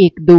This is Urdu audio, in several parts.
1-2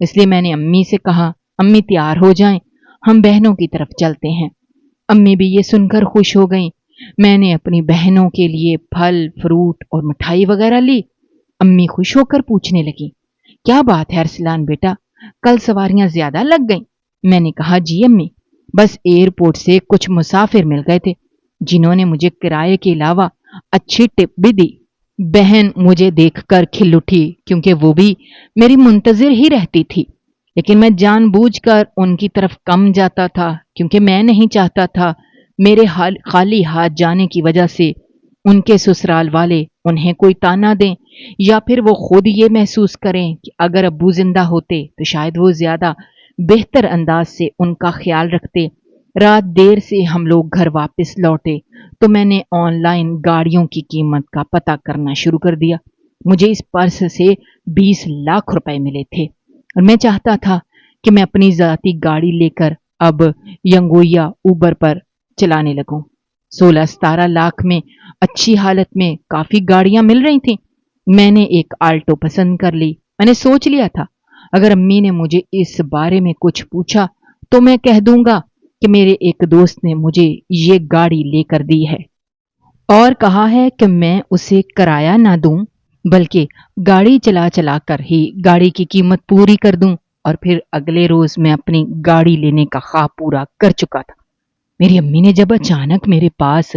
اس لیے میں نے امی سے کہا، امی تیار ہو جائیں، ہم بہنوں کی طرف چلتے ہیں۔ امی بھی یہ سن کر خوش ہو گئیں۔ میں نے اپنی بہنوں کے لیے پھل، فروٹ اور مٹھائی وغیرہ لی۔ امی خوش ہو کر پوچھنے لگی، کیا بات ہے ارسلان بیٹا، کل سواریاں زیادہ لگ گئیں؟ میں نے کہا، جی امی، بس ایئرپورٹ سے کچھ مسافر مل گئے تھے جنہوں نے مجھے کرائے کے علاوہ اچھی ٹپ بھی دی۔ بہن مجھے دیکھ کر کھل اٹھی کیونکہ وہ بھی میری منتظر ہی رہتی تھی، لیکن میں جان بوجھ کر ان کی طرف کم جاتا تھا کیونکہ میں نہیں چاہتا تھا میرے خالی ہاتھ جانے کی وجہ سے ان کے سسرال والے انہیں کوئی تانا دیں، یا پھر وہ خود یہ محسوس کریں کہ اگر ابو زندہ ہوتے تو شاید وہ زیادہ بہتر انداز سے ان کا خیال رکھتے۔ رات دیر سے ہم لوگ گھر واپس لوٹے تو میں نے آن لائن گاڑیوں کی قیمت کا پتہ کرنا شروع کر دیا۔ مجھے اس پرس سے 20 لاکھ روپے ملے تھے اور میں چاہتا تھا کہ میں اپنی ذاتی گاڑی لے کر اب ینگویا اوبر پر چلانے لگوں۔ 16-17 لاکھ میں اچھی حالت میں کافی گاڑیاں مل رہی تھیں۔ میں نے ایک آلٹو پسند کر لی۔ میں نے سوچ لیا تھا اگر امی نے مجھے اس بارے میں کچھ پوچھا تو میں کہہ دوں گا کہ میرے ایک دوست نے مجھے یہ گاڑی لے کر دی ہے اور کہا ہے کہ میں اسے کرایہ نہ دوں بلکہ گاڑی چلا چلا کر ہی گاڑی کی قیمت پوری کر دوں، اور پھر اگلے روز میں اپنی گاڑی لینے کا خواب پورا کر چکا تھا۔ میری امی نے جب اچانک میرے پاس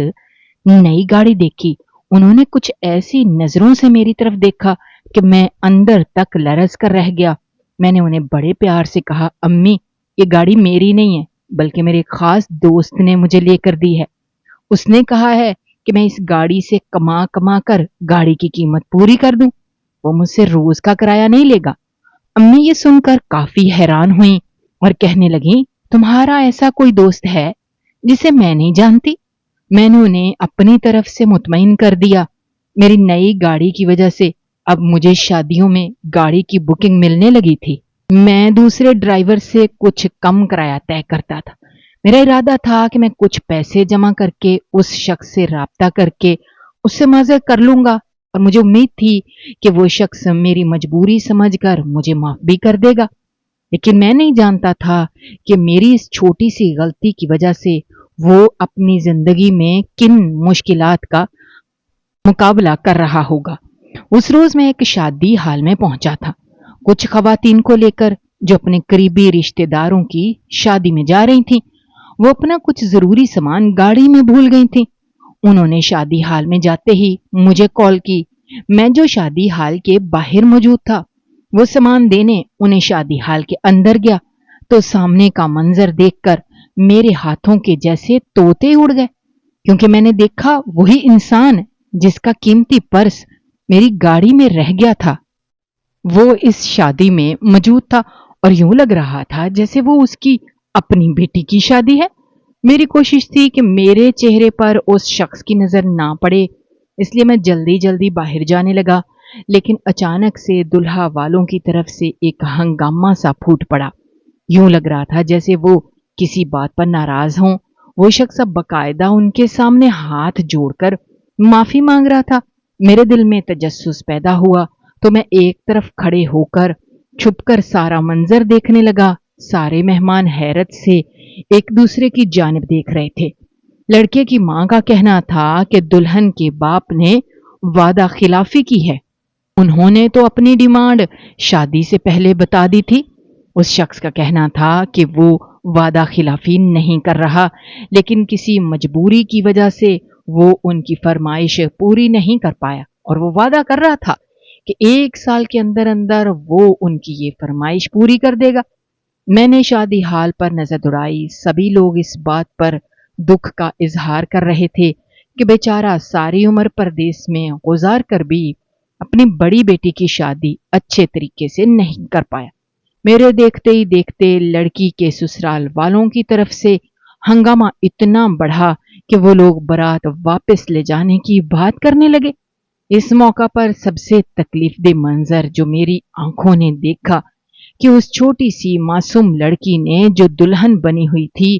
نئی گاڑی دیکھی، انہوں نے کچھ ایسی نظروں سے میری طرف دیکھا کہ میں اندر تک لرز کر رہ گیا۔ میں نے انہیں بڑے پیار سے کہا، امی، یہ گاڑی میری نہیں ہے بلکہ میرے خاص دوست نے مجھے لے کر دی ہے۔ اس نے کہا ہے کہ میں اس گاڑی سے کما کما کر گاڑی کی قیمت پوری کر دوں، وہ مجھ سے روز کا کرایہ نہیں لے گا۔ امی یہ سن کر کافی حیران ہوئیں اور کہنے لگیں، تمہارا ایسا کوئی دوست ہے جسے میں نہیں جانتی؟ میں نے انہیں اپنی طرف سے مطمئن کر دیا۔ میری نئی گاڑی کی وجہ سے اب مجھے شادیوں میں گاڑی کی بکنگ ملنے لگی تھی۔ میں دوسرے ڈرائیور سے کچھ کم کرایہ طے کرتا تھا۔ میرا ارادہ تھا کہ میں کچھ پیسے جمع کر کے اس شخص سے رابطہ کر کے اس سے معذرت کر لوں گا، اور مجھے امید تھی کہ وہ شخص میری مجبوری سمجھ کر مجھے معاف بھی کر دے گا۔ لیکن میں نہیں جانتا تھا کہ میری اس چھوٹی سی غلطی کی وجہ سے وہ اپنی زندگی میں کن مشکلات کا مقابلہ کر رہا ہوگا۔ اس روز میں ایک شادی حال میں پہنچا تھا، کچھ خواتین کو لے کر جو اپنے قریبی رشتہ داروں کی شادی میں جا رہی تھیں۔ وہ اپنا کچھ ضروری سامان گاڑی میں بھول گئی تھیں۔ انہوں نے شادی حال میں جاتے ہی مجھے کال کی۔ میں جو شادی حال کے باہر موجود تھا، وہ سامان دینے انہیں شادی حال کے اندر گیا تو سامنے کا منظر دیکھ کر میرے ہاتھوں کے جیسے طوطے اڑ گئے، کیونکہ میں نے دیکھا وہی انسان جس کا قیمتی پرس میری گاڑی میں رہ گیا تھا، وہ اس شادی میں موجود تھا اور یوں لگ رہا تھا جیسے وہ اس کی اپنی بیٹی کی شادی ہے۔ میری کوشش تھی کہ میرے چہرے پر اس شخص کی نظر نہ پڑے، اس لیے میں جلدی جلدی باہر جانے لگا، لیکن اچانک سے دلہا والوں کی طرف سے ایک ہنگامہ سا پھوٹ پڑا۔ یوں لگ رہا تھا جیسے وہ کسی بات پر ناراض ہوں۔ وہ شخص اب باقاعدہ ان کے سامنے ہاتھ جوڑ کر معافی مانگ رہا تھا۔ میرے دل میں تجسس پیدا ہوا تو میں ایک طرف کھڑے ہو کر چھپ کر سارا منظر دیکھنے لگا۔ سارے مہمان حیرت سے ایک دوسرے کی جانب دیکھ رہے تھے۔ لڑکے کی ماں کا کہنا تھا کہ دلہن کے باپ نے وعدہ خلافی کی ہے، انہوں نے تو اپنی ڈیمانڈ شادی سے پہلے بتا دی تھی۔ اس شخص کا کہنا تھا کہ وہ وعدہ خلافی نہیں کر رہا، لیکن کسی مجبوری کی وجہ سے وہ ان کی فرمائش پوری نہیں کر پایا، اور وہ وعدہ کر رہا تھا کہ 1 سال کے اندر اندر وہ ان کی یہ فرمائش پوری کر دے گا۔ میں نے شادی حال پر نظر دوڑائی۔ سبھی لوگ اس بات پر دکھ کا اظہار کر رہے تھے کہ بیچارہ ساری عمر پردیس میں گزار کر بھی اپنی بڑی بیٹی کی شادی اچھے طریقے سے نہیں کر پایا۔ میرے دیکھتے ہی دیکھتے لڑکی کے سسرال والوں کی طرف سے ہنگامہ اتنا بڑھا کہ وہ لوگ بارات واپس لے جانے کی بات کرنے لگے۔ اس موقع پر سب سے تکلیف دہ منظر جو میری آنکھوں نے دیکھا کہ اس چھوٹی سی معصوم لڑکی نے جو دلہن بنی ہوئی تھی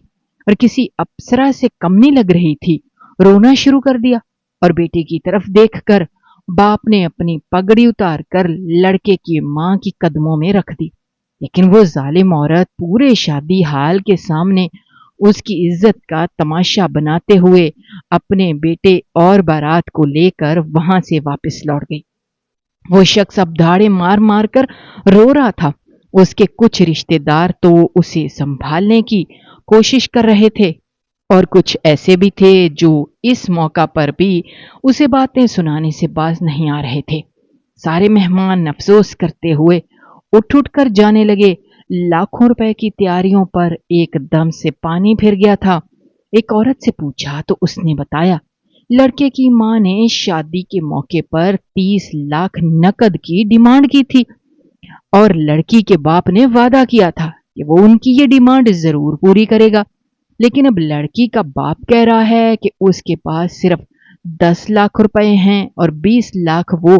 اور کسی اپسرا سے کم نہیں لگ رہی تھی، رونا شروع کر دیا، اور بیٹی کی طرف دیکھ کر باپ نے اپنی پگڑی اتار کر لڑکے کی ماں کی قدموں میں رکھ دی۔ لیکن وہ ظالم عورت پورے شادی حال کے سامنے اس کی عزت کا تماشا بناتے ہوئے اپنے بیٹے اور بارات کو لے کر وہاں سے واپس لوٹ گئی۔ وہ شخص اب دھاڑے مار مار کر رو رہا تھا۔ اس کے کچھ رشتے دار تو اسے سنبھالنے کی کوشش کر رہے تھے اور کچھ ایسے بھی تھے جو اس موقع پر بھی اسے باتیں سنانے سے باز نہیں آ رہے تھے۔ سارے مہمان افسوس کرتے ہوئے اٹھ کر جانے لگے۔ لاکھوں روپے کی تیاریوں پر ایک دم سے پانی پھر گیا تھا۔ ایک عورت سے پوچھا تو اس نے بتایا لڑکے کی ماں نے شادی کے موقع پر 30 لاکھ نقد کی ڈیمانڈ کی تھی اور لڑکی کے باپ نے وعدہ کیا تھا کہ وہ ان کی یہ ڈیمانڈ ضرور پوری کرے گا، لیکن اب لڑکی کا باپ کہہ رہا ہے کہ اس کے پاس صرف 10 لاکھ روپے ہیں اور 20 لاکھ وہ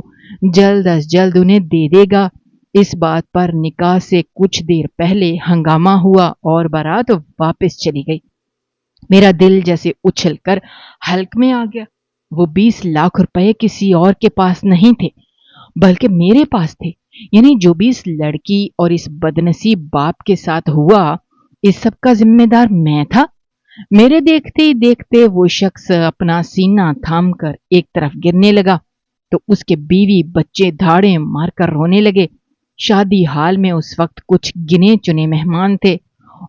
جلد از جلد انہیں دے دے گا۔ اس بات پر نکاح سے کچھ دیر پہلے ہنگامہ ہوا اور بارات واپس چلی گئی۔ میرا دل جیسے اچھل کر حلق میں آ گیا۔ وہ 20 لاکھ روپے کسی اور کے پاس نہیں تھے بلکہ میرے پاس تھے، یعنی جو بھی اس لڑکی اور اس بدنصیب باپ کے ساتھ ہوا اس سب کا ذمہ دار میں تھا۔ میرے دیکھتے ہی دیکھتے وہ شخص اپنا سینہ تھام کر ایک طرف گرنے لگا تو اس کے بیوی بچے دھاڑے مار کر رونے لگے۔ شادی حال میں اس وقت کچھ گنے چنے مہمان تھے۔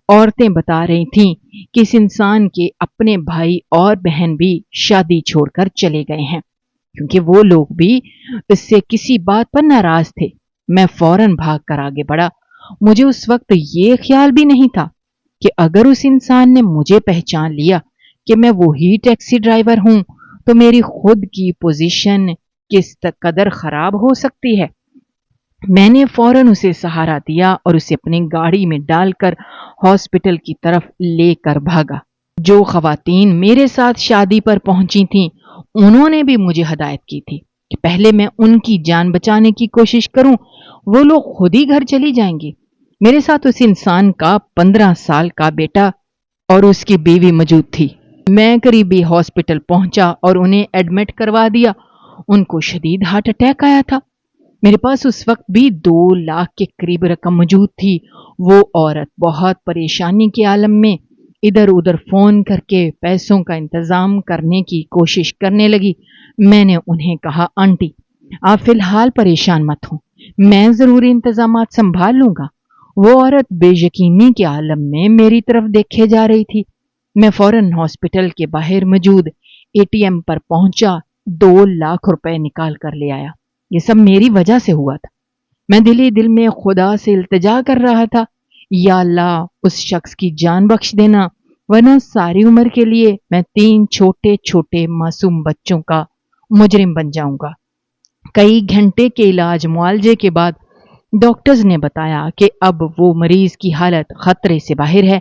عورتیں بتا رہی تھیں کہ اس انسان کے اپنے بھائی اور بہن بھی شادی چھوڑ کر چلے گئے ہیں کیونکہ وہ لوگ بھی اس سے کسی بات پر ناراض تھے۔ میں فوراً بھاگ کر آگے بڑھا۔ مجھے اس وقت یہ خیال بھی نہیں تھا کہ اگر اس انسان نے مجھے پہچان لیا کہ میں وہی ٹیکسی ڈرائیور ہوں تو میری خود کی پوزیشن کس قدر خراب ہو سکتی ہے۔ میں نے فوراً اسے سہارا دیا اور اسے اپنی گاڑی میں ڈال کر ہاسپٹل کی طرف لے کر بھاگا۔ جو خواتین میرے ساتھ شادی پر پہنچی تھیں انہوں نے بھی مجھے ہدایت کی تھی کہ پہلے میں ان کی جان بچانے کی کوشش کروں، وہ لوگ خود ہی گھر چلی جائیں گے۔ میرے ساتھ اس انسان کا 15 سال کا بیٹا اور اس کی بیوی موجود تھی۔ میں قریبی ہاسپٹل پہنچا اور انہیں ایڈمٹ کروا دیا۔ ان کو شدید ہارٹ اٹیک آیا تھا۔ میرے پاس اس وقت بھی 2 لاکھ کے قریب رقم موجود تھی۔ وہ عورت بہت پریشانی کے عالم میں ادھر ادھر فون کر کے پیسوں کا انتظام کرنے کی کوشش کرنے لگی۔ میں نے انہیں کہا آنٹی آپ فی الحال پریشان مت ہوں، میں ضروری انتظامات سنبھال لوں گا۔ وہ عورت بے یقینی کے عالم میں میری طرف دیکھے جا رہی تھی۔ میں فوراً ہاسپٹل کے باہر موجود ATM پر پہنچا، 2 لاکھ روپے نکال کر لے آیا۔ یہ سب میری وجہ سے ہوا تھا۔ میں دل ہی دل میں خدا سے التجا کر رہا تھا، یا اللہ اس شخص کی جان بخش دینا، ورنہ ساری عمر کے لیے میں 3 چھوٹے چھوٹے معصوم بچوں کا مجرم بن جاؤں گا۔ کئی گھنٹے کے علاج معالجے کے بعد ڈاکٹرز نے بتایا کہ اب وہ مریض کی حالت خطرے سے باہر ہے،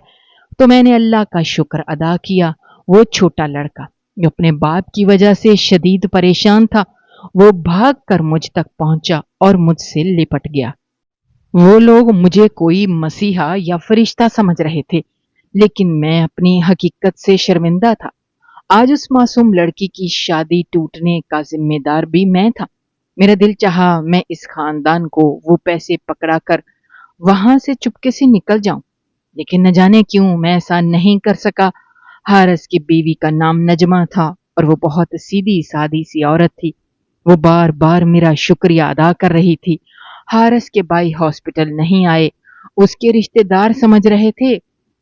تو میں نے اللہ کا شکر ادا کیا۔ وہ چھوٹا لڑکا جو اپنے باپ کی وجہ سے شدید پریشان تھا، وہ بھاگ کر مجھ تک پہنچا اور مجھ سے لپٹ گیا۔ وہ لوگ مجھے کوئی مسیحا یا فرشتہ سمجھ رہے تھے، لیکن میں اپنی حقیقت سے شرمندہ تھا۔ آج اس معصوم لڑکی کی شادی ٹوٹنے کا ذمہ دار بھی میں تھا۔ میرا دل چاہا میں اس خاندان کو وہ پیسے پکڑا کر وہاں سے چپکے سے نکل جاؤں، لیکن نہ جانے کیوں میں ایسا نہیں کر سکا۔ حارث کی بیوی کا نام نجمہ تھا اور وہ بہت سیدھی سادی سی عورت تھی۔ وہ بار بار میرا شکریہ ادا کر رہی تھی۔ حارث کے بھائی ہاسپٹل نہیں آئے۔ اس کے رشتے دار سمجھ رہے تھے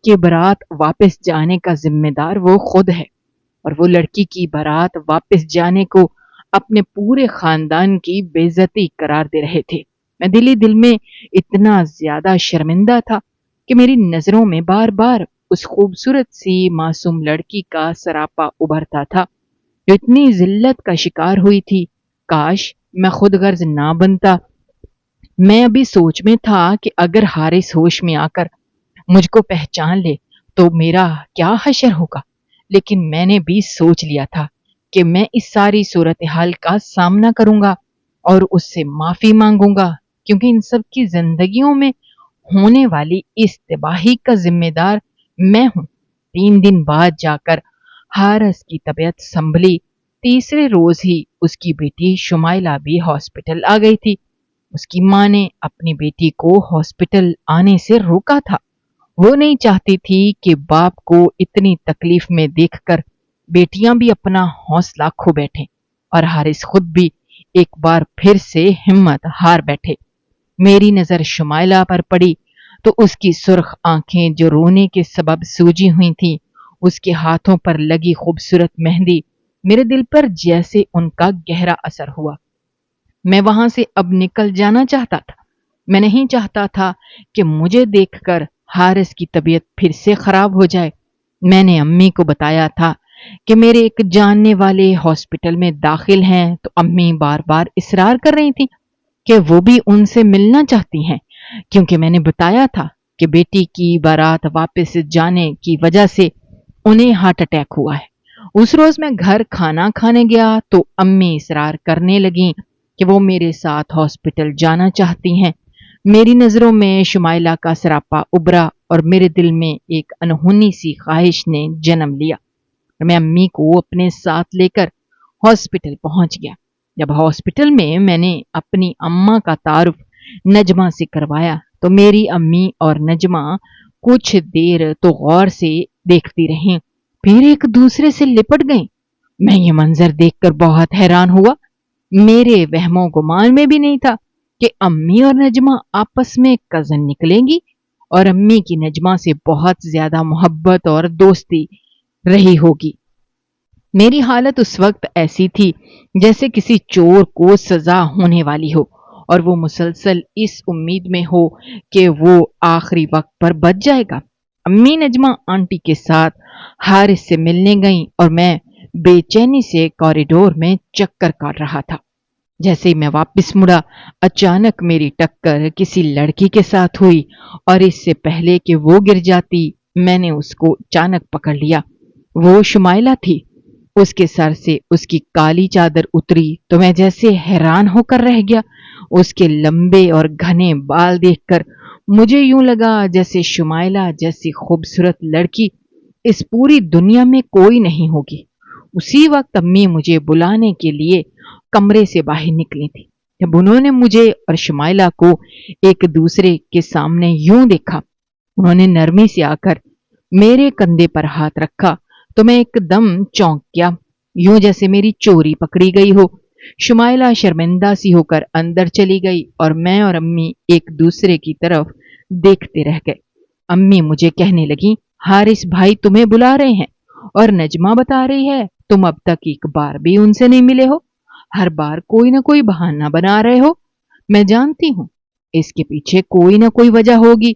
کہ بارات واپس جانے کا ذمہ دار وہ خود ہے، اور وہ لڑکی کی بارات واپس جانے کو اپنے پورے خاندان کی بے عزتی قرار دے رہے تھے۔ میں دل ہی دل میں اتنا زیادہ شرمندہ تھا کہ میری نظروں میں بار بار اس خوبصورت سی معصوم لڑکی کا سراپا ابھرتا تھا جو اتنی ذلت کا شکار ہوئی تھی۔ کاش میں خود غرض نہ بنتا۔ میں ابھی سوچ میں تھا کہ اگر حارث ہوش میں آ کر مجھ کو پہچان لے تو میرا کیا حشر ہوگا، لیکن میں نے بھی سوچ لیا تھا کہ میں اس ساری صورتحال کا سامنا کروں گا اور اس سے معافی مانگوں گا، کیونکہ ان سب کی زندگیوں میں ہونے والی اس تباہی کا ذمہ دار میں ہوں۔ 3 دن بعد جا کر حارث کی طبیعت سنبھلی۔ تیسرے روز ہی اس کی بیٹی شمائلہ بھی ہاسپٹل آ گئی تھی۔ اس کی ماں نے اپنی بیٹی کو ہاسپٹل آنے سے روکا تھا۔ وہ نہیں چاہتی تھی کہ باپ کو اتنی تکلیف میں دیکھ کر بیٹیاں بھی اپنا حوصلہ کھو بیٹھیں، اور حارث خود بھی ایک بار پھر سے ہمت ہار بیٹھے۔ میری نظر شمائلہ پر پڑی تو اس کی سرخ آنکھیں جو رونے کے سبب سوجی ہوئی تھیں، اس کے ہاتھوں پر لگی خوبصورت مہندی، میرے دل پر جیسے ان کا گہرا اثر ہوا۔ میں وہاں سے اب نکل جانا چاہتا تھا۔ میں نہیں چاہتا تھا کہ مجھے دیکھ کر حارث کی طبیعت پھر سے خراب ہو جائے۔ میں نے امی کو بتایا تھا کہ میرے ایک جاننے والے ہاسپٹل میں داخل ہیں، تو امی بار بار اصرار کر رہی تھی کہ وہ بھی ان سے ملنا چاہتی ہیں، کیونکہ میں نے بتایا تھا کہ بیٹی کی بارات واپس جانے کی وجہ سے انہیں ہارٹ اٹیک ہوا ہے۔ اس روز میں گھر کھانا کھانے گیا تو امی اصرار کرنے لگیں کہ وہ میرے ساتھ ہاسپٹل جانا چاہتی ہیں۔ میری نظروں میں شمائلہ کا سراپا ابھرا اور میرے دل میں ایک انہونی سی خواہش نے جنم لیا۔ میں امی کو اپنے ساتھ لے کر ہاسپٹل پہنچ گیا۔ جب ہاسپٹل میں نے اپنی اماں کا تعارف نجمہ سے کروایا تو میری امی اور نجمہ کچھ دیر تو غور سے دیکھتی رہیں، پھر ایک دوسرے سے لپٹ گئیں۔ میں یہ منظر دیکھ کر بہت حیران ہوا۔ میرے وہم و گمان میں بھی نہیں تھا کہ امی اور نجمہ آپس میں کزن نکلیں گی، اور امی کی نجمہ سے بہت زیادہ محبت اور دوستی رہی ہوگی۔ میری حالت اس وقت ایسی تھی جیسے کسی چور کو سزا ہونے والی ہو، اور وہ مسلسل اس امید میں ہو کہ وہ آخری وقت پر بچ جائے گا۔ امی نجمہ آنٹی کے ساتھ حارث سے ملنے گئیں اور میں بے چینی سے کوریڈور میں چکر کاٹ رہا تھا۔ جیسے ہی میں واپس مڑا، اچانک میری ٹکر کسی لڑکی کے ساتھ ہوئی، اور اس سے پہلے کہ وہ گر جاتی میں نے اس کو اچانک پکڑ لیا۔ وہ شمائلہ تھی۔ اس کے سر سے اس کی کالی چادر اتری تو میں جیسے حیران ہو کر رہ گیا۔ اس کے لمبے اور گھنے بال دیکھ کر مجھے یوں لگا جیسے شمائلہ جیسی خوبصورت لڑکی اس پوری دنیا میں کوئی نہیں ہوگی۔ اسی وقت امی مجھے بلانے کے لیے کمرے سے باہر نکلی تھی۔ جب انہوں نے مجھے اور شمائلہ کو ایک دوسرے کے سامنے یوں دیکھا، انہوں نے نرمی سے آ کر میرے کندھے پر ہاتھ رکھا تو میں ایک دم چونک گیا، یوں جیسے میری چوری پکڑی گئی ہو۔ شمائلہ شرمندہ سی ہو کر اندر چلی گئی اور میں اور امی ایک دوسرے کی طرف دیکھتے رہ گئے۔ امی مجھے کہنے لگیں، حارث بھائی تمہیں بلا رہے ہیں، اور نجمہ بتا رہی ہے تم اب تک ایک بار بھی ان سے نہیں ملے ہو، ہر بار کوئی نہ کوئی بہانہ بنا رہے ہو۔ میں جانتی ہوں اس کے پیچھے کوئی نہ کوئی وجہ ہوگی،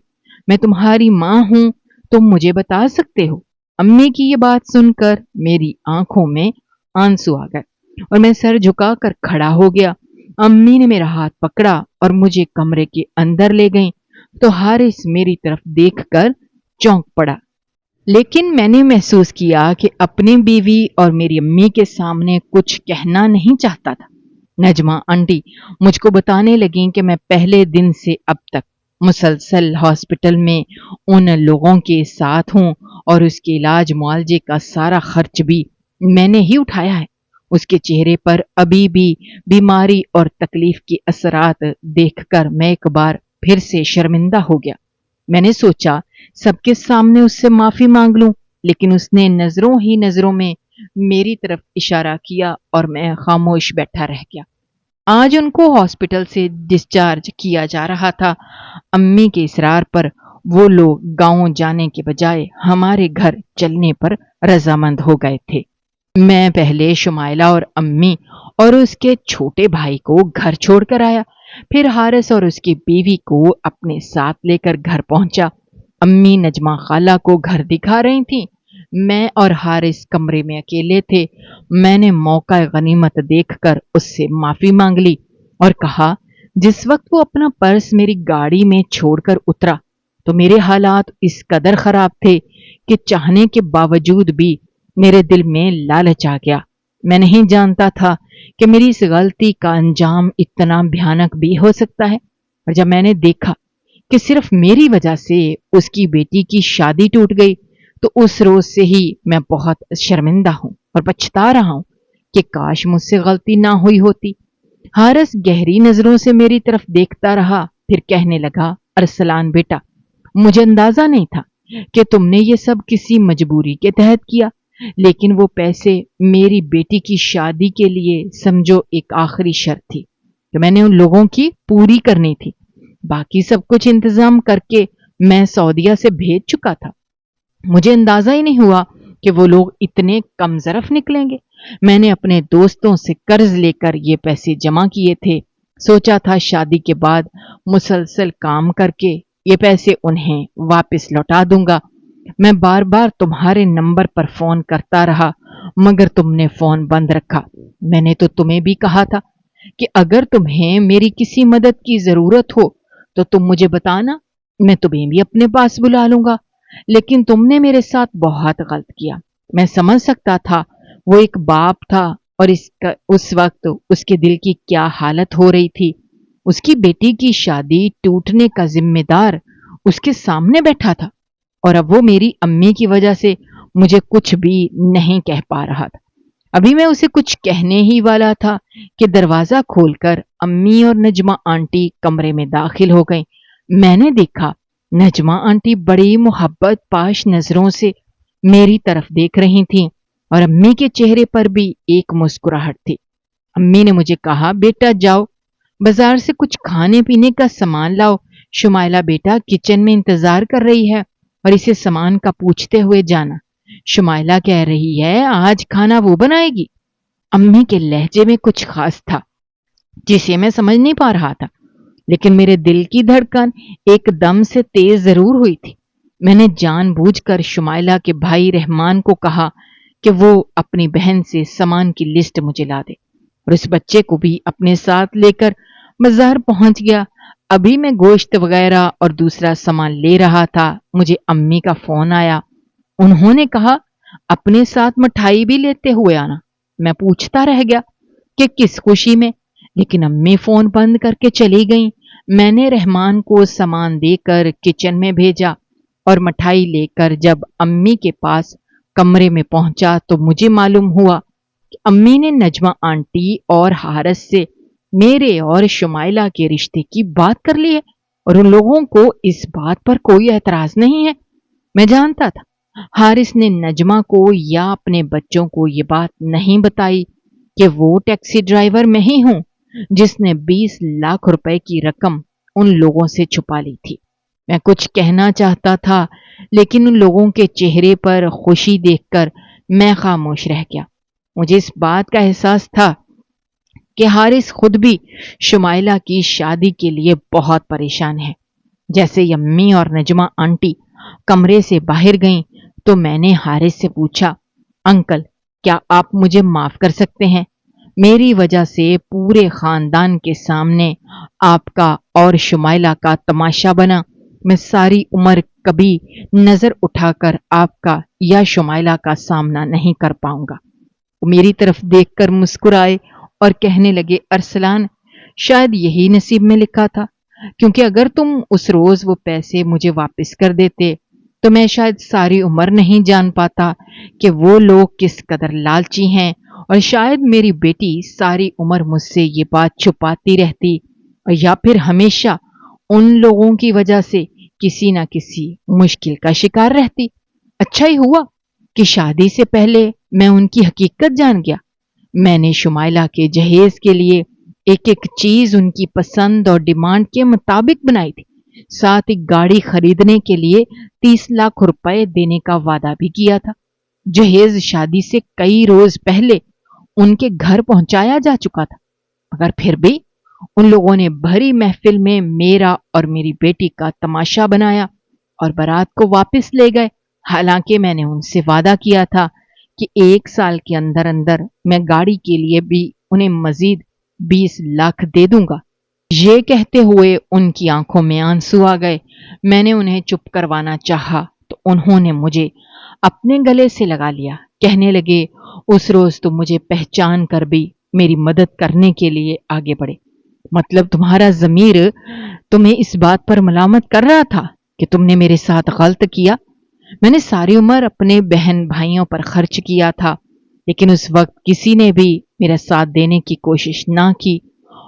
میں تمہاری ماں ہوں، تم مجھے بتا سکتے ہو۔ امی کی یہ بات سن کر میری آنکھوں میں آنسو آ گئے اور میں سر جھکا کر کھڑا ہو گیا۔ امی نے میرا ہاتھ پکڑا اور مجھے کمرے کے اندر لے گئیں تو حارث میری طرف دیکھ کر چونک پڑا، لیکن میں نے محسوس کیا کہ اپنی بیوی اور میری امی کے سامنے کچھ کہنا نہیں چاہتا تھا۔ نجمہ آنٹی مجھ کو بتانے لگیں کہ میں پہلے دن سے اب تک مسلسل ہاسپٹل میں ان لوگوں کے ساتھ ہوں، اور اس کے علاج معالجے کا سارا خرچ بھی میں نے ہی اٹھایا ہے۔ اس کے چہرے پر ابھی بھی بیماری اور تکلیف کے اثرات دیکھ کر میں ایک بار پھر سے شرمندہ ہو گیا۔ میں نے سوچا سب کے سامنے اس سے معافی مانگ لوں، لیکن اس نے نظروں ہی نظروں میں میری طرف اشارہ کیا اور میں خاموش بیٹھا رہ گیا۔ آج ان کو ہاسپٹل سے ڈسچارج کیا جا رہا تھا۔ امی کے اصرار پر وہ لوگ گاؤں جانے کے بجائے ہمارے گھر چلنے پر رضامند ہو گئے تھے۔ میں پہلے شمائلہ اور امی اور اس کے چھوٹے بھائی کو گھر چھوڑ کر آیا، پھر حارث اور اس کی بیوی کو اپنے ساتھ لے کر گھر پہنچا۔ امی نجمہ خالہ کو گھر دکھا رہی تھیں، میں اور حارث کمرے میں اکیلے تھے۔ میں نے موقع غنیمت دیکھ کر اس سے معافی مانگ لی اور کہا، جس وقت وہ اپنا پرس میری گاڑی میں چھوڑ کر اترا تو میرے حالات اس قدر خراب تھے کہ چاہنے کے باوجود بھی میرے دل میں لالچ آ گیا۔ میں نہیں جانتا تھا کہ میری اس غلطی کا انجام اتنا بھیانک بھی ہو سکتا ہے، اور جب میں نے دیکھا کہ صرف میری وجہ سے اس کی بیٹی کی شادی ٹوٹ گئی تو اس روز سے ہی میں بہت شرمندہ ہوں اور پچھتا رہا ہوں کہ کاش مجھ سے غلطی نہ ہوئی ہوتی۔ حارث گہری نظروں سے میری طرف دیکھتا رہا، پھر کہنے لگا، ارسلان بیٹا، مجھے اندازہ نہیں تھا کہ تم نے یہ سب کسی مجبوری کے تحت کیا، لیکن وہ پیسے میری بیٹی کی شادی کے لیے سمجھو ایک آخری شرط تھی کہ میں نے ان لوگوں کی پوری کرنی تھی۔ باقی سب کچھ انتظام کر کے میں سعودیہ سے بھیج چکا تھا۔ مجھے اندازہ ہی نہیں ہوا کہ وہ لوگ اتنے کم ظرف نکلیں گے۔ میں نے اپنے دوستوں سے قرض لے کر یہ پیسے جمع کیے تھے، سوچا تھا شادی کے بعد مسلسل کام کر کے یہ پیسے انہیں واپس لوٹا دوں گا۔ میں بار بار تمہارے نمبر پر فون کرتا رہا، مگر تم نے فون بند رکھا۔ میں نے تو تمہیں بھی کہا تھا کہ اگر تمہیں میری کسی مدد کی ضرورت ہو تو تم مجھے بتانا، میں تمہیں بھی اپنے پاس بلا لوں گا، لیکن تم نے میرے ساتھ بہت غلط کیا۔ میں سمجھ سکتا تھا وہ ایک باپ تھا اور اس وقت اس کے دل کی کیا حالت ہو رہی تھی۔ اس کی بیٹی کی شادی ٹوٹنے کا ذمہ دار اس کے سامنے بیٹھا تھا، اور اب وہ میری امی کی وجہ سے مجھے کچھ بھی نہیں کہہ پا رہا تھا۔ ابھی میں اسے کچھ کہنے ہی والا تھا کہ دروازہ کھول کر امی اور نجمہ آنٹی کمرے میں داخل ہو گئیں۔ میں نے دیکھا نجمہ آنٹی بڑی محبت پاش نظروں سے میری طرف دیکھ رہی تھیں، اور امی کے چہرے پر بھی ایک مسکراہٹ تھی۔ امی نے مجھے کہا، بیٹا جاؤ بازار سے کچھ کھانے پینے کا سامان لاؤ، شمائلہ بیٹا کچن میں انتظار کر رہی ہے، اور اسے سامان کا پوچھتے ہوئے جانا۔ شمائلہ کہہ رہی ہے آج کھانا وہ بنائے گی۔ امی کے لہجے میں کچھ خاص تھا جسے میں سمجھ نہیں پا رہا تھا، لیکن میرے دل کی دھڑکن ایک دم سے تیز ضرور ہوئی تھی۔ میں نے جان بوجھ کر شمائلہ کے بھائی رحمان کو کہا کہ وہ اپنی بہن سے سامان کی لسٹ مجھے لا دے، اور اس بچے کو بھی اپنے ساتھ لے کر بازار پہنچ گیا۔ ابھی میں گوشت وغیرہ اور دوسرا سامان لے رہا تھا، مجھے امی کا فون آیا۔ انہوں نے کہا اپنے ساتھ مٹھائی بھی لیتے ہوئے آنا۔ میں پوچھتا رہ گیا کہ کس خوشی میں، لیکن امی فون بند کر کے چلی گئیں۔ میں نے رحمان کو سامان دے کر کچن میں بھیجا، اور مٹھائی لے کر جب امی کے پاس کمرے میں پہنچا تو مجھے معلوم ہوا کہ امی نے نجمہ آنٹی اور حارث سے میرے اور شمائلہ کے رشتے کی بات کر لی ہے، اور ان لوگوں کو اس بات پر کوئی اعتراض نہیں ہے۔ میں جانتا تھا حارث نے نجمہ کو یا اپنے بچوں کو یہ بات نہیں بتائی کہ وہ ٹیکسی ڈرائیور میں ہی ہوں جس نے 20 لاکھ روپے کی رقم ان لوگوں سے چھپا لی تھی۔ میں کچھ کہنا چاہتا تھا، لیکن ان لوگوں کے چہرے پر خوشی دیکھ کر میں خاموش رہ گیا۔ مجھے اس بات کا احساس تھا کہ حارث خود بھی شمائلہ کی شادی کے لیے بہت پریشان ہے۔ جیسے امی اور نجمہ آنٹی کمرے سے باہر گئیں تو میں نے حارث سے پوچھا، انکل کیا آپ مجھے معاف کر سکتے ہیں؟ میری وجہ سے پورے خاندان کے سامنے آپ کا اور شمائلہ کا تماشا بنا۔ میں ساری عمر کبھی نظر اٹھا کر آپ کا یا شمائلہ کا سامنا نہیں کر پاؤں گا۔ وہ میری طرف دیکھ کر مسکرائے اور کہنے لگے، ارسلان شاید یہی نصیب میں لکھا تھا، کیونکہ اگر تم اس روز وہ پیسے مجھے واپس کر دیتے تو میں شاید ساری عمر نہیں جان پاتا کہ وہ لوگ کس قدر لالچی ہیں، اور شاید میری بیٹی ساری عمر مجھ سے یہ بات چھپاتی رہتی، یا پھر ہمیشہ ان لوگوں کی وجہ سے کسی نہ کسی مشکل کا شکار رہتی۔ اچھا ہی ہوا کہ شادی سے پہلے میں ان کی حقیقت جان گیا۔ میں نے شمائلہ کے جہیز کے لیے ایک ایک چیز ان کی پسند اور ڈیمانڈ کے مطابق بنائی تھی، ساتھ ایک گاڑی خریدنے کے لیے 30 لاکھ روپے دینے کا وعدہ بھی کیا تھا۔ جہیز شادی سے کئی روز پہلے ان کے گھر پہنچایا جا چکا تھا، مگر پھر بھی ان لوگوں نے بھری محفل میں میرا اور میری بیٹی کا تماشا بنایا اور بارات کو واپس لے گئے، حالانکہ میں نے ان سے وعدہ کیا تھا کہ 1 سال کے اندر اندر میں گاڑی کے لیے بھی انہیں مزید 20 لاکھ دے دوں گا۔ یہ کہتے ہوئے ان کی آنکھوں میں آنسو آ گئے۔ میں نے انہیں چپ کروانا چاہا تو انہوں نے مجھے اپنے گلے سے لگا لیا، کہنے لگے، اس روز تم مجھے پہچان کر بھی میری مدد کرنے کے لیے آگے بڑھے، مطلب تمہارا ضمیر تمہیں اس بات پر ملامت کر رہا تھا کہ تم نے میرے ساتھ غلط کیا۔ میں نے ساری عمر اپنے بہن بھائیوں پر خرچ کیا تھا، لیکن اس وقت کسی نے بھی میرا ساتھ دینے کی کوشش نہ کی،